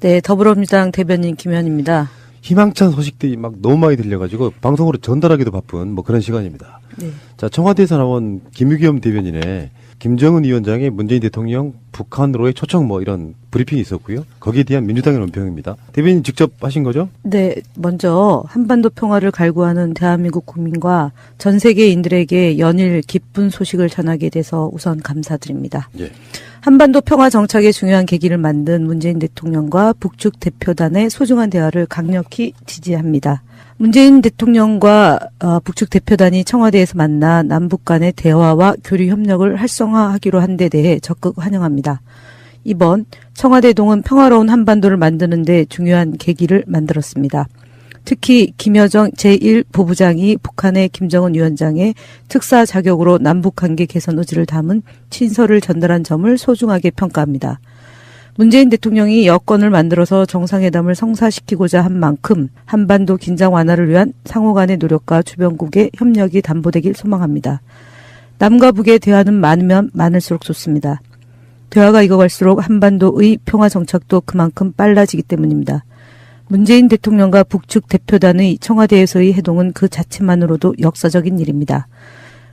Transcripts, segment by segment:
네, 더불어민주당 대변인 김현입니다. 희망찬 소식들이 막 너무 많이 들려가지고 방송으로 전달하기도 바쁜 뭐 그런 시간입니다. 네. 자, 청와대에서 나온 김유겸 대변인의 김정은 위원장의 문재인 대통령 북한으로의 초청 뭐 이런 브리핑이 있었고요. 거기에 대한 민주당의 논평입니다. 대변인 직접 하신 거죠? 네, 먼저 한반도 평화를 갈구하는 대한민국 국민과 전 세계인들에게 연일 기쁜 소식을 전하게 돼서 우선 감사드립니다. 예. 한반도 평화 정착의 중요한 계기를 만든 문재인 대통령과 북측 대표단의 소중한 대화를 강력히 지지합니다. 문재인 대통령과 북측 대표단이 청와대에서 만나 남북 간의 대화와 교류 협력을 활성화하기로 한 데 대해 적극 환영합니다. 이번 청와대동은 평화로운 한반도를 만드는 데 중요한 계기를 만들었습니다. 특히 김여정 제1부부장이 북한의 김정은 위원장의 특사 자격으로 남북관계 개선 의지를 담은 친서를 전달한 점을 소중하게 평가합니다. 문재인 대통령이 여건을 만들어서 정상회담을 성사시키고자 한 만큼 한반도 긴장 완화를 위한 상호 간의 노력과 주변국의 협력이 담보되길 소망합니다. 남과 북의 대화는 많으면 많을수록 좋습니다. 대화가 익어갈수록 한반도의 평화 정착도 그만큼 빨라지기 때문입니다. 문재인 대통령과 북측 대표단의 청와대에서의 해동은 그 자체만으로도 역사적인 일입니다.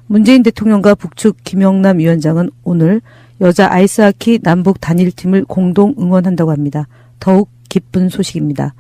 문재인 대통령과 북측 김영남 위원장은 오늘 여자 아이스하키 남북 단일팀을 공동 응원한다고 합니다. 더욱 기쁜 소식입니다.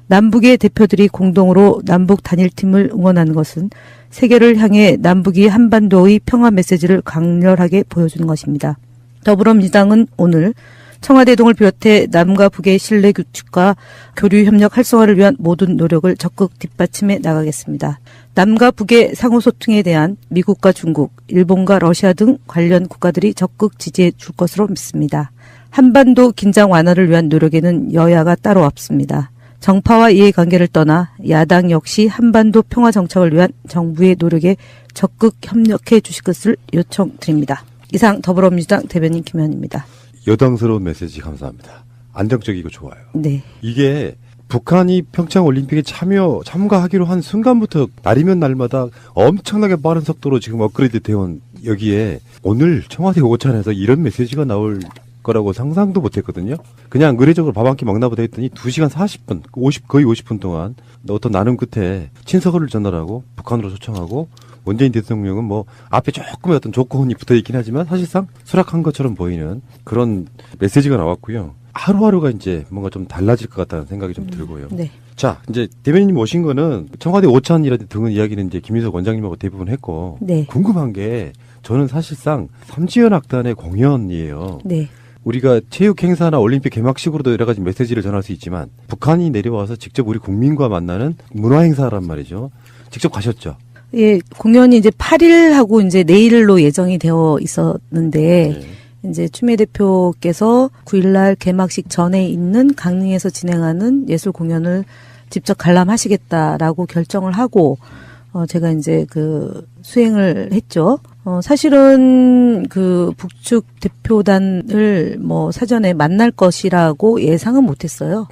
남북의 대표들이 공동으로 남북 단일팀을 응원하는 것은 세계를 향해 남북이 한반도의 평화 메시지를 강렬하게 보여주는 것입니다. 더불어민주당은 오늘 청와대동을 비롯해 남과 북의 신뢰 구축과 교류 협력 활성화를 위한 모든 노력을 적극 뒷받침해 나가겠습니다. 남과 북의 상호소통에 대한 미국과 중국, 일본과 러시아 등 관련 국가들이 적극 지지해 줄 것으로 믿습니다. 한반도 긴장 완화를 위한 노력에는 여야가 따로 없습니다. 정파와 이해관계를 떠나 야당 역시 한반도 평화 정착을 위한 정부의 노력에 적극 협력해 주실 것을 요청드립니다. 이상 더불어민주당 대변인 김현입니다. 여당스러운 메시지 감사합니다. 안정적이고 좋아요. 네. 이게 북한이 평창올림픽에 참가하기로 한 순간부터 날이면 날마다 엄청나게 빠른 속도로 지금 업그레이드 되어온 여기에 오늘 청와대 오찬에서 이런 메시지가 나올 거라고 상상도 못했거든요. 그냥 의례적으로 밥 한 끼 먹나 보다 했더니 2시간 40분, 거의 50분 동안 어떤 나눔 끝에 친서를 전달하고 북한으로 초청하고 문재인 대통령은 뭐 앞에 조금의 어떤 조건이 붙어 있긴 하지만 사실상 수락한 것처럼 보이는 그런 메시지가 나왔고요. 하루하루가 이제 뭔가 좀 달라질 것 같다는 생각이 좀 들고요. 네. 자, 이제 대변인님 오신 거는 청와대 오찬이라든지 등은 이야기는 이제 김인석 원장님하고 대부분 했고 네. 궁금한 게 저는 사실상 삼지연악단의 공연이에요. 네. 우리가 체육 행사나 올림픽 개막식으로도 여러 가지 메시지를 전할 수 있지만 북한이 내려와서 직접 우리 국민과 만나는 문화 행사란 말이죠. 직접 가셨죠? 예, 공연이 이제 8일하고 이제 내일로 예정이 되어 있었는데, 네. 이제 추미애 대표께서 9일날 개막식 전에 있는 강릉에서 진행하는 예술 공연을 직접 관람하시겠다라고 결정을 하고, 제가 이제 수행을 했죠. 사실은 북측 대표단을 사전에 만날 것이라고 예상은 못했어요.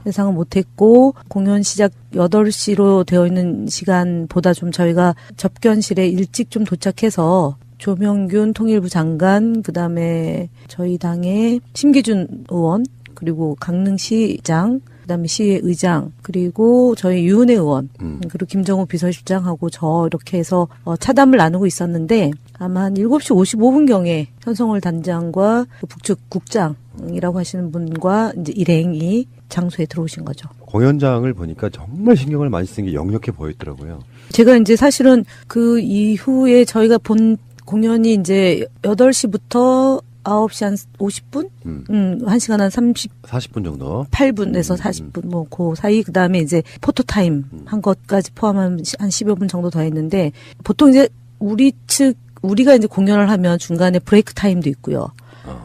예상은 못했고, 공연 시작 8시로 되어 있는 시간보다 좀 저희가 접견실에 일찍 좀 도착해서 조명균 통일부 장관, 그 다음에 저희 당의 심기준 의원, 그리고 강릉시장, 그다음에 시의 의장, 그리고 저희 유은혜 의원, 그리고 김정우 비서실장하고 저 이렇게 해서 차담을 나누고 있었는데 아마 한 7시 55분경에 현성월 단장과 북측 국장이라고 하시는 분과 이제 일행이 장소에 들어오신 거죠. 공연장을 보니까 정말 신경을 많이 쓴 게 역력해 보였더라고요. 제가 이제 사실은 그 이후에 저희가 본 공연이 이제 8시부터 9시 한 50분? 1시간 한 40분 정도? 8분에서 40분, 그 사이, 그 다음에 이제 포토타임 한 것까지 포함하면 한 10여 분 정도 더 했는데, 보통 이제 우리가 이제 공연을 하면 중간에 브레이크 타임도 있고요.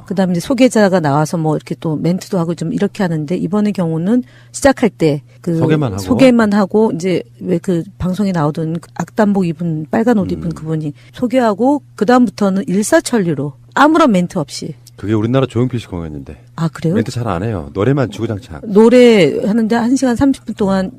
그 다음에 이제 소개자가 나와서 이렇게 또 멘트도 하고 좀 이렇게 하는데, 이번의 경우는 시작할 때 소개만 하고, 이제 왜 방송에 나오던 악단복 입은, 빨간 옷 입은 그분이 소개하고, 그 다음부터는 일사천리로 아무런 멘트 없이. 그게 우리나라 조용필 씨 공연인데. 아, 그래요? 멘트 잘 안 해요. 노래만 주구장창. 노래 하는데 1시간 30분 동안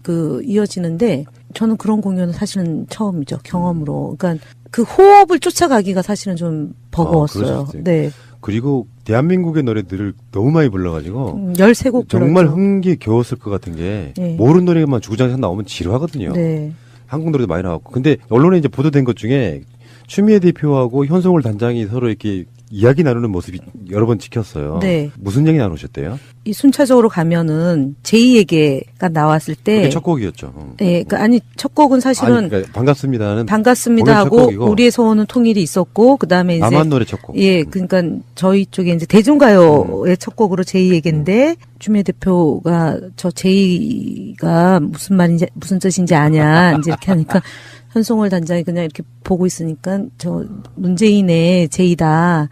이어지는데, 저는 그런 공연은 사실은 처음이죠. 경험으로. 그러니까 그 호흡을 쫓아가기가 사실은 좀 버거웠어요. 네. 그리고 대한민국의 노래들을 너무 많이 불러가지고 13곡 정말 불렀죠. 흥기겨웠을 것 같은 게 네. 모르는 노래만 주구장창 나오면 지루하거든요. 네. 한국 노래도 많이 나왔고. 근데 언론에 이제 보도된 것 중에 추미애 대표하고 현송월 단장이 서로 이렇게 이야기 나누는 모습이 여러 번 찍혔어요. 네. 무슨 얘기 나누셨대요? 이 순차적으로 가면은 제2에게가 나왔을 때 그게 첫 곡이었죠. 예, 아니 첫 곡은 사실은 아니, 그러니까 반갑습니다는 반갑습니다 본래 첫 하고 곡이고. 우리의 소원은 통일이 있었고 그다음에 이제 남한 노래 첫 곡. 예, 그러니까 저희 쪽에 이제 대중가요의 첫 곡으로 제2에게인데 추미애 대표가 저 제2가 무슨 말인지 무슨 뜻인지 아냐 이제 이렇게 하니까 현송월 단장이 그냥 이렇게 보고 있으니까 저 문재인의 제2다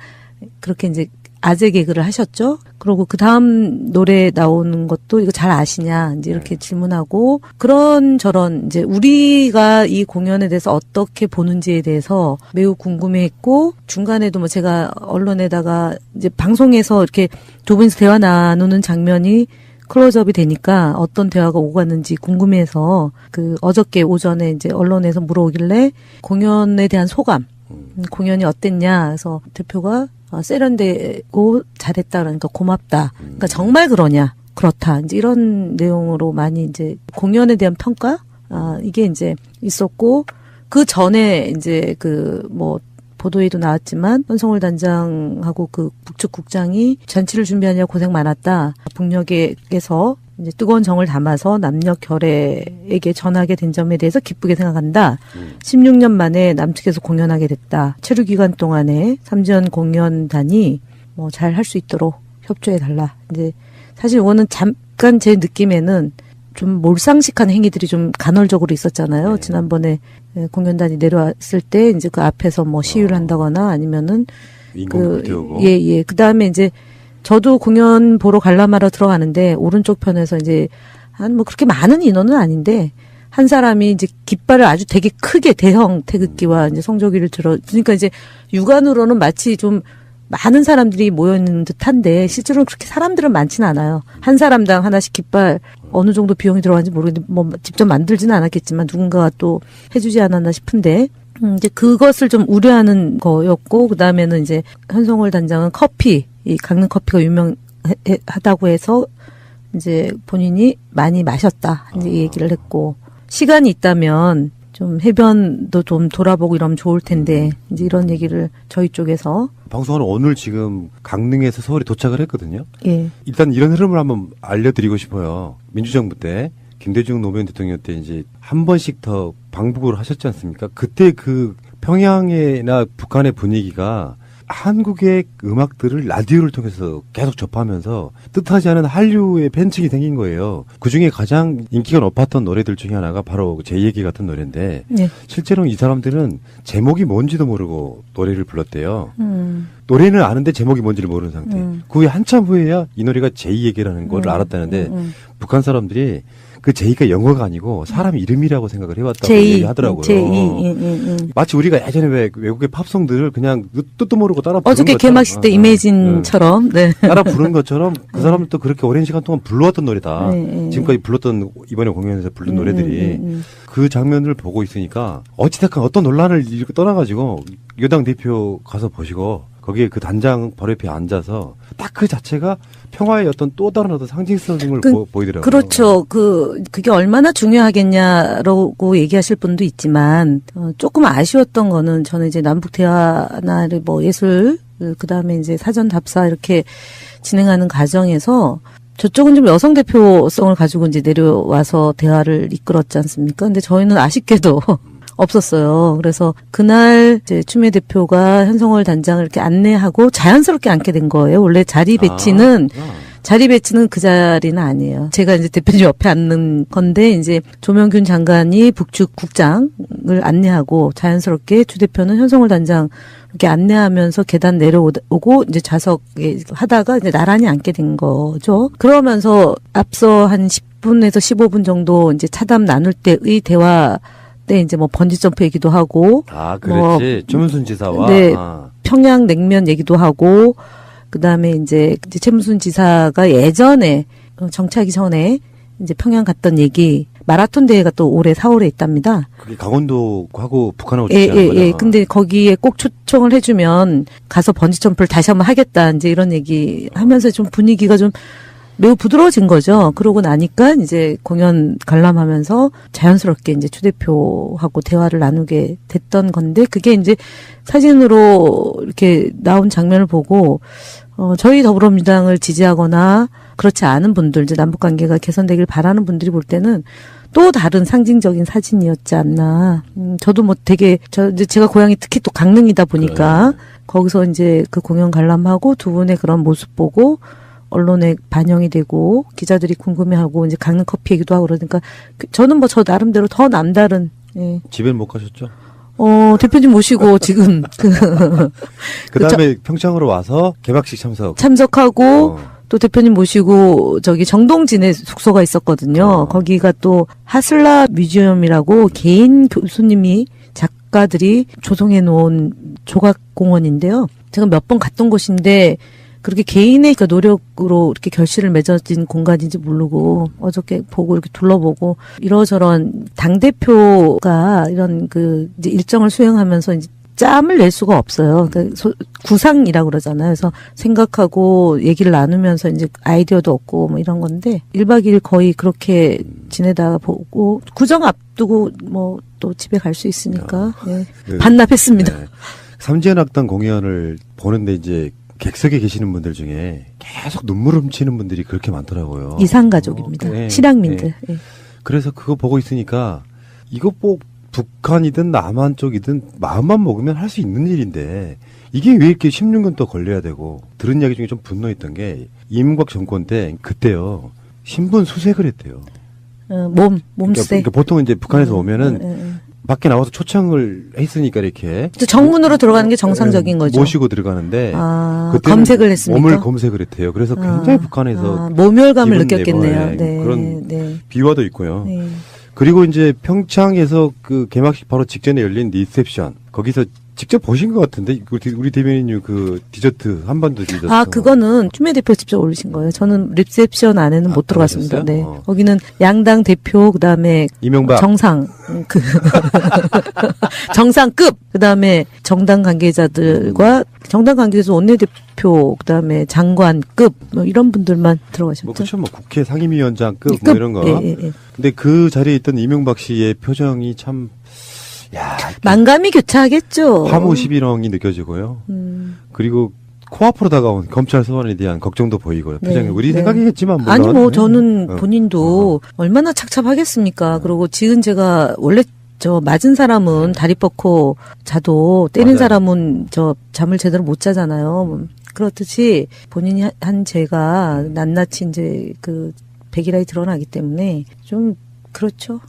그렇게 이제 아재 개그를 하셨죠. 그리고 그 다음 노래 나오는 것도 이거 잘 아시냐 이제 이렇게 질문하고 그런 저런 이제 우리가 이 공연에 대해서 어떻게 보는지에 대해서 매우 궁금해했고 중간에도 뭐 제가 언론에다가 이제 방송에서 이렇게 두 분이서 대화 나누는 장면이 클로즈업이 되니까 어떤 대화가 오갔는지 궁금해서 그 어저께 오전에 이제 언론에서 물어오길래 공연에 대한 소감, 공연이 어땠냐 해서 대표가 세련되고 잘했다 그러니까 고맙다. 그러니까 정말 그러냐? 그렇다. 이제 이런 내용으로 많이 이제 공연에 대한 평가 이게 이제 있었고 그 전에 이제 그 뭐 보도에도 나왔지만 현송월 단장하고 그 북측 국장이 잔치를 준비하느라 고생 많았다. 북녘에서 이제 뜨거운 정을 담아서 남녘 결애에게 전하게 된 점에 대해서 기쁘게 생각한다. 16년 만에 남측에서 공연하게 됐다. 체류 기간 동안에 3전 공연단이 뭐 잘 할 수 있도록 협조해 달라. 이제 사실 이거는 잠깐 제 느낌에는 좀 몰상식한 행위들이 좀 간헐적으로 있었잖아요. 네. 지난번에 공연단이 내려왔을 때 이제 그 앞에서 뭐 시위를 한다거나 아니면은 인공 불태우고. 예. 그다음에 이제 저도 공연 보러 관람하러 들어가는데 오른쪽 편에서 이제 한 뭐 그렇게 많은 인원은 아닌데 한 사람이 이제 깃발을 아주 되게 크게 대형 태극기와 이제 성조기를 들어 그러니까 이제 육안으로는 마치 좀 많은 사람들이 모여 있는 듯한데 실제로는 그렇게 사람들은 많지는 않아요. 한 사람당 하나씩 깃발 어느 정도 비용이 들어가는지 모르겠는데 뭐 직접 만들지는 않았겠지만 누군가가 또 해주지 않았나 싶은데 이제 그것을 좀 우려하는 거였고 그다음에는 이제 현송월 단장은 커피 이 강릉 커피가 유명하다고 해서 이제 본인이 많이 마셨다 이제 이 얘기를 했고 시간이 있다면 좀 해변도 좀 돌아보고 이러면 좋을 텐데 이제 이런 얘기를 저희 쪽에서 방송하는 오늘 지금 강릉에서 서울에 도착을 했거든요. 예. 일단 이런 흐름을 한번 알려드리고 싶어요. 민주정부 때 김대중 노무현 대통령 때 이제 한 번씩 더 방북을 하셨지 않습니까? 그때 그 평양이나 북한의 분위기가 한국의 음악들을 라디오를 통해서 계속 접하면서 뜻하지 않은 한류의 팬층이 생긴 거예요. 그중에 가장 인기가 높았던 노래들 중에 하나가 바로 제 얘기 같은 노래인데 네. 실제로 이 사람들은 제목이 뭔지도 모르고 노래를 불렀대요. 노래는 아는데 제목이 뭔지를 모르는 상태. 그 후에 한참 후에야 이 노래가 제2얘기라는 걸 알았다는데 북한 사람들이 그 제2가 영어가 아니고 사람 이름이라고 생각을 해왔다고 얘기하더라고요. 제2. 마치 우리가 예전에 왜 외국의 팝송들을 그냥 뜻도 모르고 따라 부른 어저께 것처럼 개막식 때 이매진처럼 네. 따라 부른 것처럼 그 사람들도 그렇게 오랜 시간 동안 불러왔던 노래다. 네. 지금까지 불렀던 이번에 공연에서 부른 노래들이 그 장면을 보고 있으니까 어찌됐건 어떤 논란을 일고 떠나가지고 여당 대표 가서 보시고 거기에 그 단장 바로 옆에 앉아서 딱 그 자체가 평화의 어떤 또 다른 어떤 상징성을 보이더라고요. 그렇죠. 그게 얼마나 중요하겠냐라고 얘기하실 분도 있지만, 조금 아쉬웠던 거는 저는 이제 남북 대화나 뭐 예술, 그 다음에 이제 사전 답사 이렇게 진행하는 과정에서 저쪽은 좀 여성 대표성을 가지고 이제 내려와서 대화를 이끌었지 않습니까? 근데 저희는 아쉽게도 없었어요. 그래서 그날 이제 추미애 대표가 현송월 단장을 이렇게 안내하고 자연스럽게 앉게 된 거예요. 원래 자리 배치는 그 자리는 아니에요. 제가 이제 대표님 옆에 앉는 건데 이제 조명균 장관이 북측 국장을 안내하고 자연스럽게 주 대표는 현송월 단장 이렇게 안내하면서 계단 내려오고 이제 좌석에 하다가 이제 나란히 앉게 된 거죠. 그러면서 앞서 한 10분에서 15분 정도 이제 차담 나눌 때의 대화 때 이제 뭐 번지 점프 얘기도 하고 그랬지. 최문순 지사와 네, 평양 냉면 얘기도 하고 그다음에 이제 최문순 지사가 예전에 정치하기 전에 이제 평양 갔던 얘기 마라톤 대회가 또 올해 4월에 있답니다. 그게 강원도하고 북한하고 예, 주최하는 예, 예. 거죠? 근데 거기에 꼭 초청을 해주면 가서 번지점프를 다시 한번 하겠다. 이제 이런 얘기 하면서 좀 분위기가 좀 매우 부드러워진 거죠. 그러고 나니까 이제 공연 관람하면서 자연스럽게 이제 추 대표하고 대화를 나누게 됐던 건데 그게 이제 사진으로 이렇게 나온 장면을 보고 저희 더불어민주당을 지지하거나 그렇지 않은 분들, 이제 남북 관계가 개선되길 바라는 분들이 볼 때는 또 다른 상징적인 사진이었지 않나. 저도 뭐 되게 이제 제가 고향이 특히 또 강릉이다 보니까 거기서 이제 그 공연 관람하고 두 분의 그런 모습 보고 언론에 반영이 되고 기자들이 궁금해하고 이제 강릉 커피 얘기도 하고 그러니까 저는 뭐 저 나름대로 더 남다른. 예. 집엔 못 가셨죠? 대표님 모시고 지금 그다음에 평창으로 와서 개막식 참석하고 또 대표님 모시고 저기 정동진에 숙소가 있었거든요. 거기가 또 하슬라 뮤지엄이라고 개인 교수님이 작가들이 조성해 놓은 조각공원인데요. 제가 몇 번 갔던 곳인데 그렇게 개인의 그 노력으로 이렇게 결실을 맺어진 공간인지 모르고 어저께 보고 이렇게 둘러보고 이러저런 당대표가 이런 그 이제 일정을 수행하면서 이제 짬을 낼 수가 없어요. 그러니까 구상이라고 그러잖아요. 그래서 생각하고 얘기를 나누면서 이제 아이디어도 얻고 뭐 이런 건데 1박 2일 거의 그렇게 지내다가 보고 구정 앞두고 뭐 또 집에 갈 수 있으니까 네. 반납했습니다. 네. 삼지연악단 공연을 보는데 이제 객석에 계시는 분들 중에 계속 눈물 훔치는 분들이 그렇게 많더라고요. 이산가족입니다. 네. 실향민들. 네. 네. 그래서 그거 보고 있으니까 이거 뭐 북한이든 남한 쪽이든 마음만 먹으면 할 수 있는 일인데 이게 왜 이렇게 16년 또 걸려야 되고 들은 이야기 중에 좀 분노했던 게 이명박 정권 때 그때요. 신분 수색을 했대요. 몸세. 그러니까 보통 이제 북한에서 오면은 밖에 나와서 초청을 했으니까 이렇게 정문으로 들어가는 게 정상적인 거죠. 모시고 들어가는데 검색을 했습니까? 몸을 검색을 했대요. 그래서 굉장히 북한에서 모멸감을 느꼈겠네요. 네, 그런 네. 비화도 있고요. 네. 그리고 이제 평창에서 그 개막식 바로 직전에 열린 리셉션 거기서 직접 보신 것 같은데 우리 대변인님 그 디저트 한반도 디저트 그거는 추미애 대표 직접 올리신 거예요. 저는 리셉션 안에는 못 들어갔습니다. 네. 거기는 양당 대표 그다음에 이명박 정상 정상급 그다음에 정당 관계자들과 정당 관계자 원내대표 그다음에 장관급 뭐 이런 분들만 들어가셨죠. 뭐 그렇죠. 뭐 국회 상임위원장급 뭐 이런 거. 예. 근데 그 자리에 있던 이명박 씨의 표정이 참 만감이 교차하겠죠. 화무 시비렁이 느껴지고요. 그리고 코앞으로 다가온 검찰 소환에 대한 걱정도 보이고요. 표정이 우리 생각이겠지만 물론. 아니 뭐 저는 본인도 얼마나 착잡하겠습니까. 그리고 지금 제가 원래 저 맞은 사람은 다리 뻗고 자도 때린 사람은 저 잠을 제대로 못 자잖아요. 그렇듯이 본인이 한 죄가 낱낱이 이제 그 백일하에 드러나기 때문에 좀 그렇죠.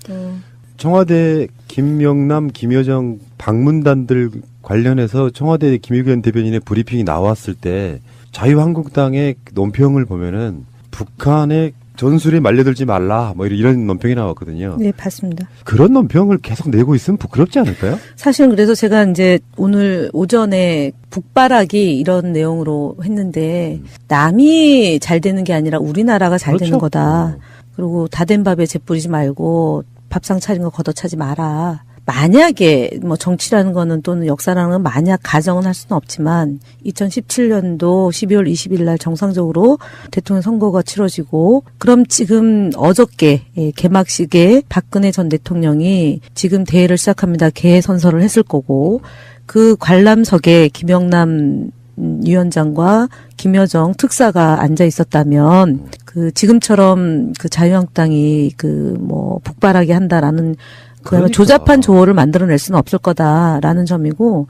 청와대 김명남, 김여정 방문단들 관련해서 청와대 김의겸 대변인의 브리핑이 나왔을 때 자유한국당의 논평을 보면은 북한의 전술에 말려들지 말라 뭐 이런 논평이 나왔거든요. 네, 봤습니다. 그런 논평을 계속 내고 있으면 부끄럽지 않을까요? 사실은 그래서 제가 이제 오늘 오전에 북바라기 이런 내용으로 했는데 남이 잘 되는 게 아니라 우리나라가 잘 되는 거다. 그리고 다 된 밥에 재 뿌리지 말고 밥상 차린 거 걷어차지 마라. 만약에 뭐 정치라는 거는 또는 역사라는 건 만약 가정은 할 수는 없지만 2017년도 12월 20일 날 정상적으로 대통령 선거가 치러지고 그럼 지금 어저께 개막식에 박근혜 전 대통령이 지금 대회를 시작합니다. 개회 선서를 했을 거고 그 관람석에 김영남 위원장과 김여정 특사가 앉아 있었다면 그 지금처럼 그 자유한국당이 그 뭐 북바라기 한다라는 그야말로 조잡한 조어를 만들어낼 수는 없을 거다라는 점이고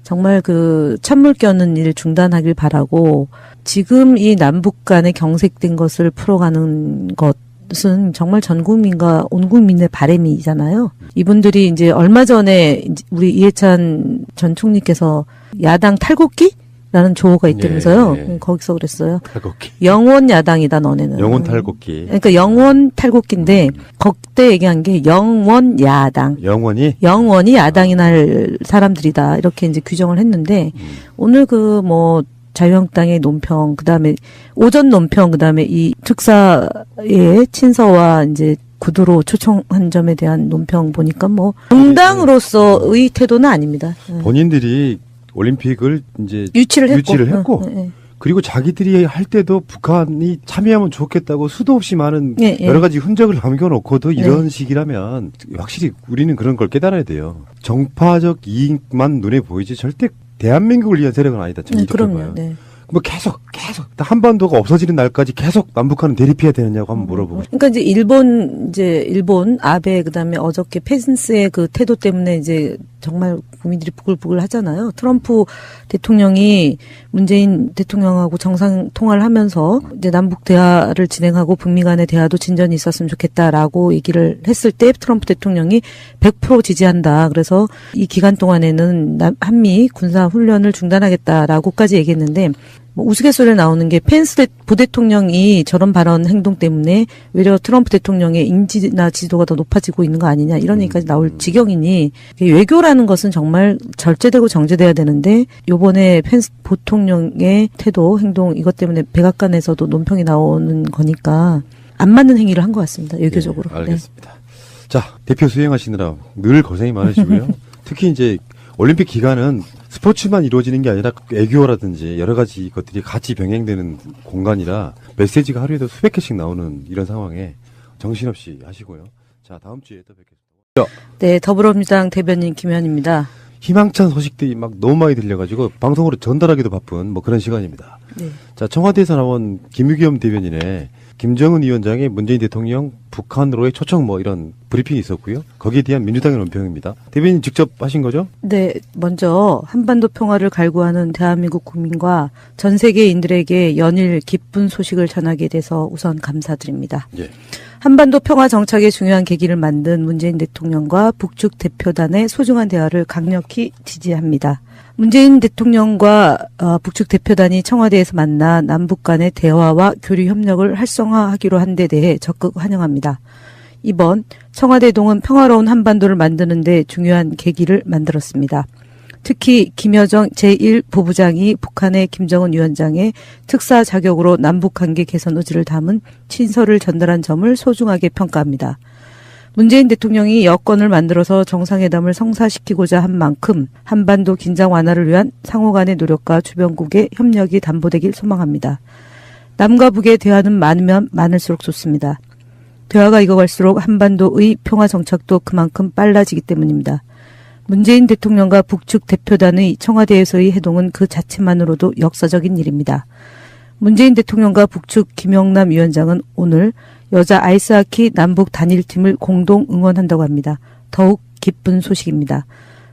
정말 그 찬물 껴는 일 중단하길 바라고 지금 이 남북 간의 경색된 것을 풀어가는 것은 정말 전 국민과 온 국민의 바람이잖아요. 이분들이 이제 얼마 전에 우리 이해찬 전 총리께서 야당 탈곡기? 라는 조어가 있다면서요. 거기서 그랬어요. 탈곡기. 영원 야당이다 너네는. 영원 탈곡기. 그러니까 영원 탈곡기인데 그때 얘기한 게 영원 야당. 영원히 야당이 날 사람들이다. 이렇게 이제 규정을 했는데 오늘 그 뭐 자유한국당의 논평 그다음에 오전 논평 그다음에 이 특사의 친서와 이제 구두로 초청한 점에 대한 논평 보니까 뭐 정당으로서의 태도는 아닙니다. 본인들이 올림픽을 이제 유치를 했고 그리고 자기들이 할 때도 북한이 참여하면 좋겠다고 수도 없이 많은 예, 예. 여러 가지 흔적을 남겨놓고도 이런 식이라면 확실히 우리는 그런 걸 깨달아야 돼요. 정파적 이익만 눈에 보이지 절대 대한민국을 위한 세력은 아니다. 저는 이렇게 그럼요. 봐요. 네. 뭐 계속 한반도가 없어지는 날까지 계속 남북한은 대립해야 되느냐고 한번 물어보고 싶어요. 그러니까 일본 아베 그다음에 어저께 펜스의 그 태도 때문에 이제 정말 국민들이 부글부글 하잖아요. 트럼프 대통령이 문재인 대통령하고 정상 통화를 하면서 이제 남북 대화를 진행하고 북미 간의 대화도 진전이 있었으면 좋겠다라고 얘기를 했을 때 트럼프 대통령이 100% 지지한다. 그래서 이 기간 동안에는 한미 군사 훈련을 중단하겠다라고까지 얘기했는데 뭐 우스갯소리에 나오는 게 펜스 부대통령이 저런 발언 행동 때문에 외려 트럼프 대통령의 인지나 지도가 더 높아지고 있는 거 아니냐 이런 얘기까지 나올 지경이니 외교라는 것은 정말 절제되고 정제돼야 되는데 요번에 펜스 부통령의 태도 행동 이것 때문에 백악관에서도 논평이 나오는 거니까 안 맞는 행위를 한 것 같습니다. 외교적으로. 네, 알겠습니다. 자, 대표 수행하시느라 늘 고생이 많으시고요. 특히 이제 올림픽 기간은 스포츠만 이루어지는 게 아니라 애교라든지 여러 가지 것들이 같이 병행되는 공간이라 메시지가 하루에도 수백 개씩 나오는 이런 상황에 정신없이 하시고요. 자, 다음 주에 또 뵙겠습니다. 네, 더불어민주당 대변인 김현입니다. 희망찬 소식들이 막 너무 많이 들려가지고 방송으로 전달하기도 바쁜 뭐 그런 시간입니다. 네. 자, 청와대에서 나온 김유겸 대변인의 김정은 위원장의 문재인 대통령 북한으로의 초청 뭐 이런 브리핑이 있었고요. 거기에 대한 민주당의 논평입니다. 대변인 직접 하신 거죠? 네, 먼저 한반도 평화를 갈구하는 대한민국 국민과 전 세계인들에게 연일 기쁜 소식을 전하게 돼서 우선 감사드립니다. 예. 한반도 평화 정착의 중요한 계기를 만든 문재인 대통령과 북측 대표단의 소중한 대화를 강력히 지지합니다. 문재인 대통령과 북측 대표단이 청와대에서 만나 남북 간의 대화와 교류 협력을 활성화하기로 한 데 대해 적극 환영합니다. 이번 청와대동은 평화로운 한반도를 만드는 데 중요한 계기를 만들었습니다. 특히 김여정 제1부부장이 북한의 김정은 위원장의 특사 자격으로 남북관계 개선 의지를 담은 친서를 전달한 점을 소중하게 평가합니다. 문재인 대통령이 여건을 만들어서 정상회담을 성사시키고자 한 만큼 한반도 긴장 완화를 위한 상호 간의 노력과 주변국의 협력이 담보되길 소망합니다. 남과 북의 대화는 많으면 많을수록 좋습니다. 대화가 익어갈수록 한반도의 평화 정착도 그만큼 빨라지기 때문입니다. 문재인 대통령과 북측 대표단의 청와대에서의 해동은 그 자체만으로도 역사적인 일입니다. 문재인 대통령과 북측 김영남 위원장은 오늘 여자 아이스하키 남북 단일팀을 공동 응원한다고 합니다. 더욱 기쁜 소식입니다.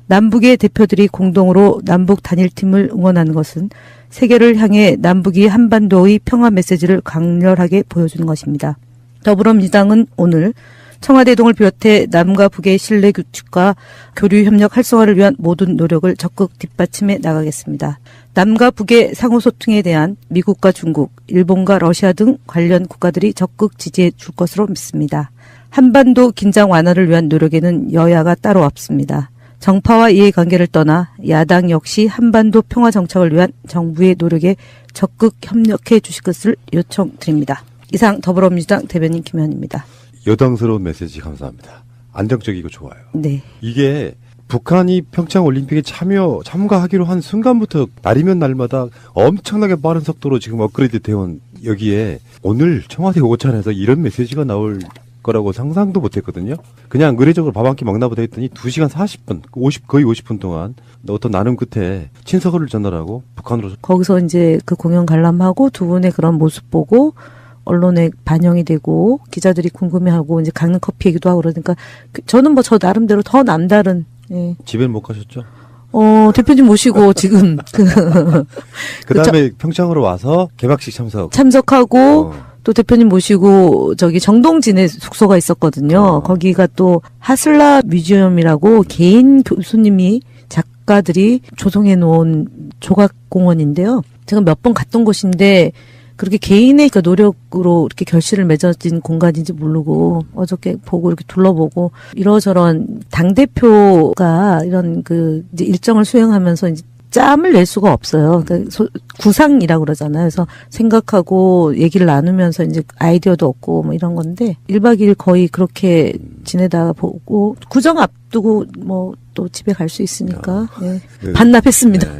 남북의 대표들이 공동으로 남북 단일팀을 응원하는 것은 세계를 향해 남북이 한반도의 평화 메시지를 강렬하게 보여주는 것입니다. 더불어민주당은 오늘 청와대동을 비롯해 남과 북의 신뢰 구축과 교류 협력 활성화를 위한 모든 노력을 적극 뒷받침해 나가겠습니다. 남과 북의 상호소통에 대한 미국과 중국, 일본과 러시아 등 관련 국가들이 적극 지지해 줄 것으로 믿습니다. 한반도 긴장 완화를 위한 노력에는 여야가 따로 없습니다. 정파와 이해관계를 떠나 야당 역시 한반도 평화 정착을 위한 정부의 노력에 적극 협력해 주실 것을 요청드립니다. 이상 더불어민주당 대변인 김현입니다. 여당스러운 메시지 감사합니다. 안정적이고 좋아요. 네. 이게 북한이 평창 올림픽에 참가하기로 한 순간부터 날이면 날마다 엄청나게 빠른 속도로 지금 업그레이드 되어온 여기에 오늘 청와대 오찬에서 이런 메시지가 나올 거라고 상상도 못했거든요. 그냥 의례적으로 밥 한 끼 먹나 보다 했더니 2시간 40분, 거의 50분 동안 어떤 나눔 끝에 친서를 전달하고 북한으로. 거기서 이제 그 공연 관람하고 두 분의 그런 모습 보고 언론에 반영이 되고 기자들이 궁금해하고 이제 강릉 커피 얘기도 하고 그러니까 저는 뭐 저 나름대로 더 남다른. 예. 집에는 못 가셨죠? 대표님 모시고 지금 그다음에 평창으로 와서 개막식 참석하고 또 대표님 모시고 저기 정동진의 숙소가 있었거든요. 거기가 또 하슬라 뮤지엄이라고 개인 교수님이 작가들이 조성해 놓은 조각공원인데요. 제가 몇 번 갔던 곳인데 그렇게 개인의 그 노력으로 이렇게 결실을 맺어진 공간인지 모르고 어저께 보고 이렇게 둘러보고 이러저런 당대표가 이런 그 이제 일정을 수행하면서 이제 짬을 낼 수가 없어요. 그러니까 구상이라고 그러잖아요. 그래서 생각하고 얘기를 나누면서 이제 아이디어도 얻고 뭐 이런 건데 1박 2일 거의 그렇게 지내다 보고 구정 앞두고 뭐 또 집에 갈 수 있으니까 예. 반납했습니다. 네.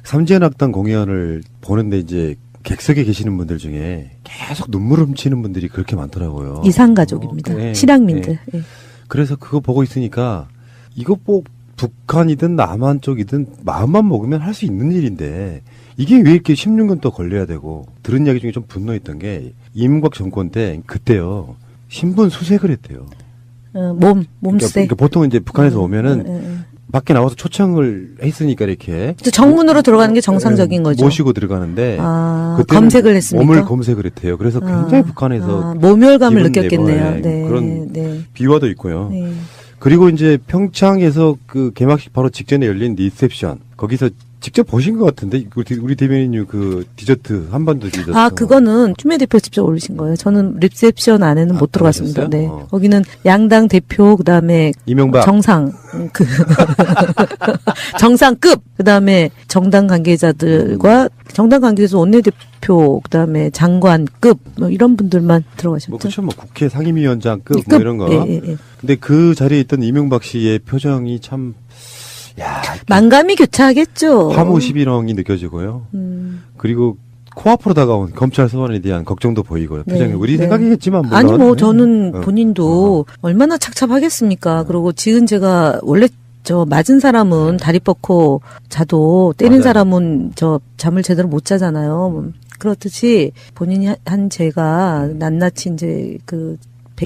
삼지연 악단 공연을 보는데 이제 객석에 계시는 분들 중에 계속 눈물 훔치는 분들이 그렇게 많더라고요. 이산가족입니다. 네. 실향민들. 네. 예. 그래서 그거 보고 있으니까 이거 뭐 북한이든 남한 쪽이든 마음만 먹으면 할 수 있는 일인데 이게 왜 이렇게 16년 또 걸려야 되고 들은 이야기 중에 좀 분노했던 게 이명박 정권 때 그때요. 신분 수색을 했대요. 몸세. 그러니까 보통 이제 북한에서 오면은 밖에 나와서 초청을 했으니까 이렇게 정문으로 들어가는 게 정상적인 거죠. 모시고 들어가는데 그때는 검색을 했습니까? 몸을 검색을 했대요. 그래서 굉장히 북한에서 모멸감을 기분 느꼈겠네요. 내고, 네. 그런 네. 비화도 있고요. 네. 그리고 이제 평창에서 그 개막식 바로 직전에 열린 리셉션 거기서 직접 보신 것 같은데 우리 대변인님 그 디저트 한반도 디저트 그거는 추미애 대표 직접 올리신 거예요. 저는 리셉션 안에는 못 들어갔습니다. 네. 거기는 양당 대표 그다음에 이명박 정상 정상급 그다음에 정당 관계자들과 정당 관계에서 원내대표 그다음에 장관급 뭐 이런 분들만 들어가셨죠. 뭐 그렇죠. 뭐 국회 상임위원장급 뭐 이런 거. 예. 근데 그 자리에 있던 이명박 씨의 표정이 참 만감이 교차하겠죠. 화무시비렁이 느껴지고요. 그리고 코앞으로 다가온 검찰 소환에 대한 걱정도 보이고요. 표정이 네, 우리 네. 생각이겠지만 물론. 아니 뭐 저는 본인도 얼마나 착잡하겠습니까. 그리고 지은 제가 원래 저 맞은 사람은 다리 뻗고 자도 때린 맞아요. 사람은 저 잠을 제대로 못 자잖아요. 그렇듯이 본인이 한 죄가 낱낱이 이제 그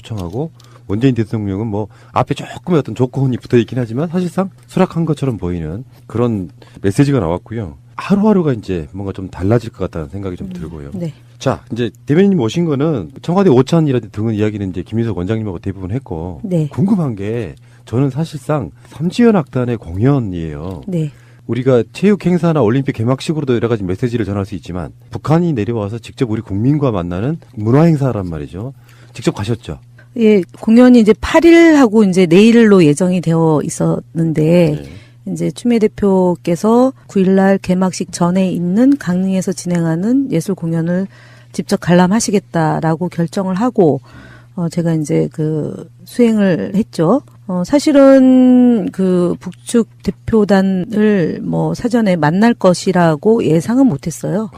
청하고 문재인 대통령은 뭐 앞에 조금의 어떤 조건이 붙어 있긴 하지만 사실상 수락한 것처럼 보이는 그런 메시지가 나왔고요. 하루하루가 이제 뭔가 좀 달라질 것 같다는 생각이 좀 들고요. 네. 자, 이제 대변인님 오신 거는 청와대 오찬이라든지 등은 이야기는 이제 김인석 원장님하고 대부분 했고 네. 궁금한 게 저는 사실상 삼지연 악단의 공연이에요. 네. 우리가 체육 행사나 올림픽 개막식으로도 여러 가지 메시지를 전할 수 있지만 북한이 내려와서 직접 우리 국민과 만나는 문화 행사란 말이죠. 직접 가셨죠? 예, 공연이 이제 8일하고 이제 내일로 예정이 되어 있었는데 이제 추미애 대표께서 9일날 개막식 전에 있는 강릉에서 진행하는 예술 공연을 직접 관람하시겠다라고 결정을 하고 제가 이제 그 수행을 했죠. 사실은 그 북측 대표단을 뭐 사전에 만날 것이라고 예상은 못했어요.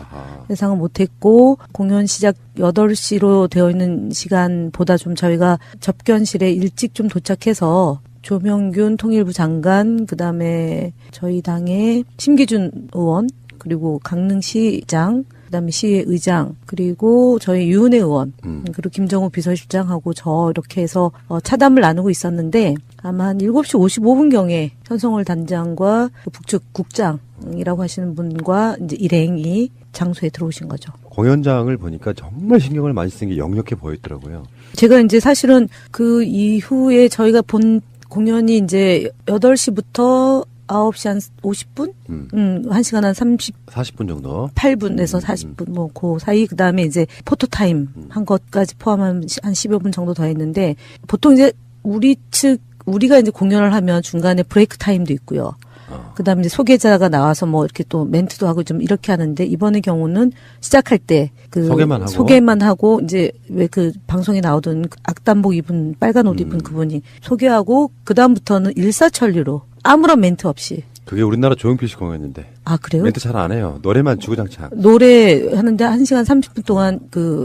예상은 못했고 공연 시작 8시로 되어 있는 시간보다 좀 저희가 접견실에 일찍 좀 도착해서 조명균 통일부 장관 그다음에 저희 당의 심기준 의원 그리고 강릉시장 그다음에 시의 의장 그리고 저희 유은혜 의원 그리고 김정우 비서실장하고 저 이렇게 해서 차담을 나누고 있었는데 아마 한 7시 55분경에 현성월 단장과 북측 국장이라고 하시는 분과 이제 일행이 장소에 들어오신 거죠. 공연장을 보니까 정말 신경을 많이 쓴 게 역력해 보였더라고요. 제가 이제 사실은 그 이후에 저희가 본 공연이 이제 8시부터 9시 한 50분? 1시간 한 40분 정도? 8분에서 40분, 뭐, 그 사이, 그 다음에 이제 포토타임 한 것까지 포함하면 한 10여 분 정도 더 했는데, 보통 이제 우리가 이제 공연을 하면 중간에 브레이크 타임도 있고요. 그 다음에 이제 소개자가 나와서 뭐 이렇게 또 멘트도 하고 좀 이렇게 하는데, 이번의 경우는 시작할 때 그 소개만 하고, 이제 왜 그 방송에 나오던 악단복 입은, 빨간 옷 입은 그분이 소개하고, 그 다음부터는 일사천리로 아무런 멘트 없이. 그게 우리나라 조용필 씨 공연인데. 아, 그래요? 멘트 잘 안 해요. 노래만 주구장창. 노래 하는데 1시간 30분 동안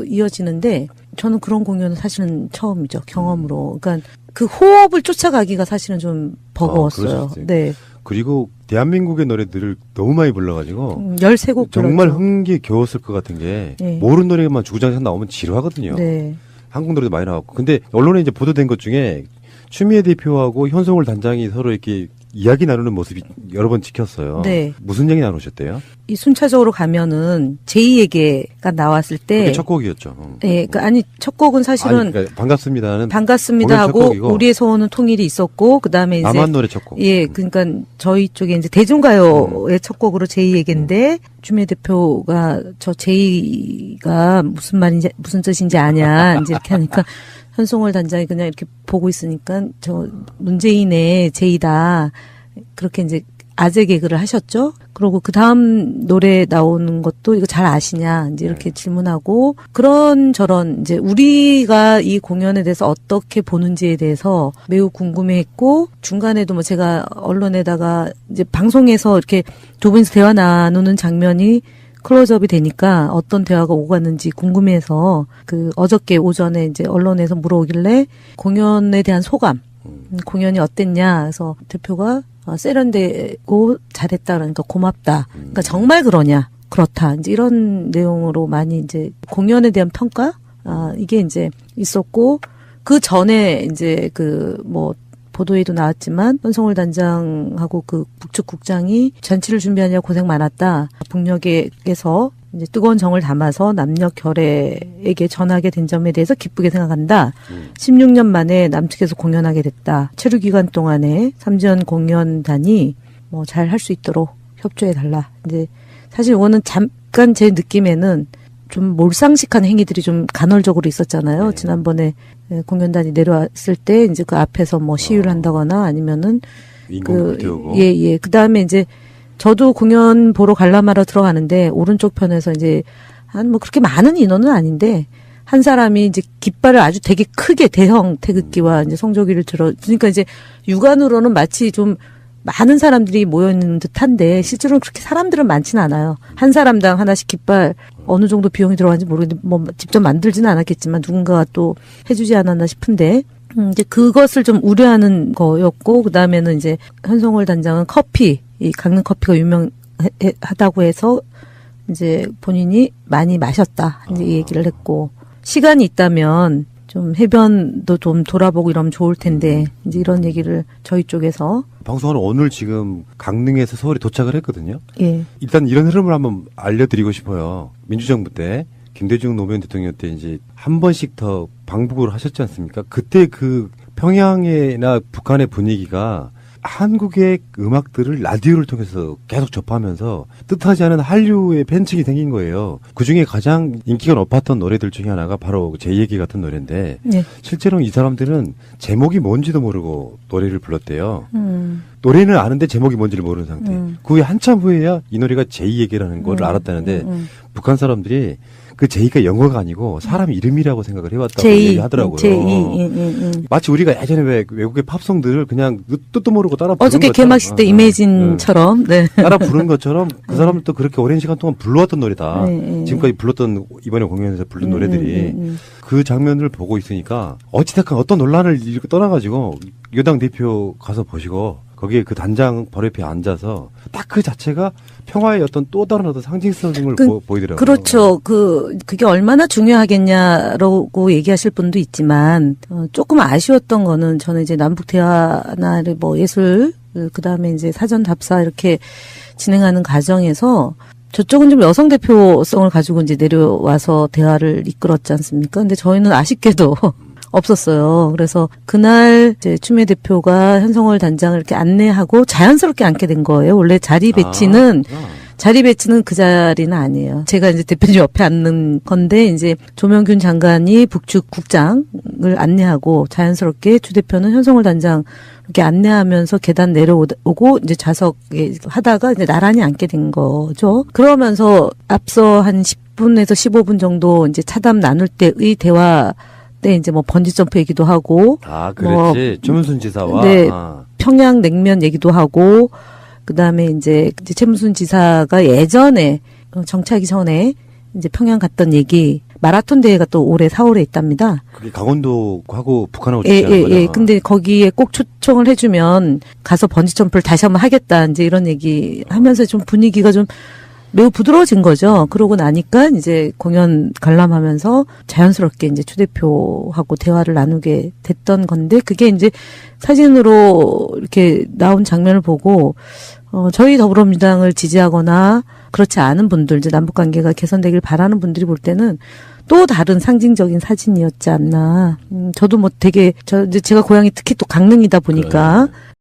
이어지는데, 저는 그런 공연은 사실은 처음이죠. 경험으로. 그러니까 그 호흡을 쫓아가기가 사실은 좀 버거웠어요. 네. 그리고 대한민국의 노래들을 너무 많이 불러가지고 13곡 정말 흥기겨웠을 것 같은 게 모르는 노래만 주구장창 나오면 지루하거든요. 네. 한국 노래도 많이 나왔고. 근데 언론에 이제 보도된 것 중에 추미애 대표하고 현성월 단장이 서로 이렇게 이야기 나누는 모습이 여러 번 찍혔어요. 네. 무슨 얘기 나누셨대요? 이 순차적으로 가면은 제2에게가 나왔을 때 그게 첫 곡이었죠. 네, 아니 첫 곡은 사실은 그러니까 반갑습니다는 반갑습니다 하고 우리의 소원은 통일이 있었고 그다음에 이제 남한 노래 첫 곡. 예, 그러니까 저희 쪽에 이제 대중가요의 첫 곡으로 제2에게인데 추미애 대표가 저 제2가 무슨 말인지 무슨 뜻인지 아냐 이제 이렇게 하니까 현송월 단장이 그냥 이렇게 보고 있으니까 저 문재인의 제2다 그렇게 이제 아재 개그를 하셨죠. 그리고 그 다음 노래 나오는 것도 이거 잘 아시냐 이제 이렇게 질문하고 그런 저런 이제 우리가 이 공연에 대해서 어떻게 보는지에 대해서 매우 궁금해했고 중간에도 뭐 제가 언론에다가 이제 방송에서 이렇게 두 분이서 대화 나누는 장면이 클로즈업이 되니까 어떤 대화가 오갔는지 궁금해서 그 어저께 오전에 이제 언론에서 물어오길래 공연에 대한 소감, 공연이 어땠냐. 그래서 대표가 세련되고 잘했다. 그러니까 고맙다. 그러니까 정말 그러냐. 그렇다. 이제 이런 내용으로 많이 이제 공연에 대한 평가? 이게 이제 있었고, 그 전에 이제 그 뭐, 보도에도 나왔지만 현성월 단장하고 그 북측국장이 잔치를 준비하느라 고생 많았다. 북녘에서 이제 뜨거운 정을 담아서 남녀 결애에게 전하게 된 점에 대해서 기쁘게 생각한다. 16년 만에 남측에서 공연하게 됐다. 체류 기간 동안에 삼지연 공연단이 뭐 잘 할 수 있도록 협조해 달라. 이제 사실 이거는 잠깐 제 느낌에는 좀 몰상식한 행위들이 좀 간헐적으로 있었잖아요. 네. 지난번에 공연단이 내려왔을 때 이제 그 앞에서 뭐 시위를 한다거나 아니면은 인공도 태우고. 예. 그 다음에 이제 저도 공연 보러 관람하러 들어가는데 오른쪽 편에서 이제 한 뭐 그렇게 많은 인원은 아닌데 한 사람이 이제 깃발을 아주 되게 크게 대형 태극기와 이제 성조기를 그러니까 이제 육안으로는 마치 좀 많은 사람들이 모여있는 듯한데 실제로는 그렇게 사람들은 많지는 않아요. 한 사람당 하나씩 깃발 어느 정도 비용이 들어가는지 모르겠는데 뭐 직접 만들지는 않았겠지만 누군가가 또 해주지 않았나 싶은데 이제 그것을 좀 우려하는 거였고 그다음에는 이제 현성월 단장은 커피, 이 강릉 커피가 유명하다고 해서 이제 본인이 많이 마셨다 이제 이 얘기를 했고 시간이 있다면 좀 해변도 좀 돌아보고 이러면 좋을 텐데 이제 이런 얘기를 저희 쪽에서 방송하는 오늘 지금 강릉에서 서울에 도착을 했거든요. 예. 일단 이런 흐름을 한번 알려드리고 싶어요. 민주정부 때 김대중 노무현 대통령 때 이제 한 번씩 더 방북을 하셨지 않습니까? 그때 그 평양이나 북한의 분위기가 한국의 음악들을 라디오를 통해서 계속 접하면서 뜻하지 않은 한류의 팬층이 생긴 거예요. 그중에 가장 인기가 높았던 노래들 중에 하나가 바로 제 얘기 같은 노래인데 네. 실제로는 이 사람들은 제목이 뭔지도 모르고 노래를 불렀대요. 노래는 아는데 제목이 뭔지를 모르는 상태. 그 후에 한참 후에야 이 노래가 제이 얘기라는 걸 알았다는데 북한 사람들이 그 제이가 영어가 아니고 사람 이름이라고 생각을 해왔다고 얘기하더라고요. 마치 우리가 예전에 왜 외국의 팝송들을 그냥 뜻도 모르고 따라 부른 어저께 것처럼 개막식 때 이매진처럼 네. 따라 부른 것처럼 그 사람들도 그렇게 오랜 시간 동안 불러왔던 노래다. 네. 지금까지 불렀던 이번에 공연에서 부른 노래들이 그 장면을 보고 있으니까 어찌됐건 어떤 논란을 이렇게 떠나가지고 여당 대표 가서 보시고 거기에 그 단장 바로 옆에 앉아서 딱 그 자체가 평화의 어떤 또 다른 어떤 상징성을 보이더라고요. 그렇죠. 그게 얼마나 중요하겠냐라고 얘기하실 분도 있지만, 조금 아쉬웠던 거는 저는 이제 남북 대화나 뭐 예술, 그 다음에 이제 사전 답사 이렇게 진행하는 과정에서 저쪽은 좀 여성 대표성을 가지고 이제 내려와서 대화를 이끌었지 않습니까? 근데 저희는 아쉽게도 없었어요. 그래서 그날 이제 추미애 대표가 현성월 단장을 이렇게 안내하고 자연스럽게 앉게 된 거예요. 원래 자리 배치는 그 자리는 아니에요. 제가 이제 대표님 옆에 앉는 건데 이제 조명균 장관이 북측 국장을 안내하고 자연스럽게 추 대표는 현성월 단장 이렇게 안내하면서 계단 내려오고 이제 좌석에 하다가 이제 나란히 앉게 된 거죠. 그러면서 앞서 한 10분에서 15분 정도 이제 차담 나눌 때의 대화 때 이제 뭐 번지점프 얘기도 하고 그렇지. 최문순 지사와 네, 평양 냉면 얘기도 하고 그다음에 이제 최문순 지사가 예전에 정치하기 전에 이제 평양 갔던 얘기 마라톤 대회가 또 올해 4월에 있답니다. 그게 강원도하고 북한하고 지지하는 거죠. 예. 근데 거기에 꼭 초청을 해주면 가서 번지점프를 다시 한번 하겠다 이제 이런 얘기 하면서 좀 분위기가 좀 매우 부드러워진 거죠. 그러고 나니까 이제 공연 관람하면서 자연스럽게 이제 추 대표하고 대화를 나누게 됐던 건데 그게 이제 사진으로 이렇게 나온 장면을 보고 저희 더불어민주당을 지지하거나 그렇지 않은 분들 이제 남북 관계가 개선되길 바라는 분들이 볼 때는 또 다른 상징적인 사진이었지 않나. 저도 뭐 되게 제가 고향이 특히 또 강릉이다 보니까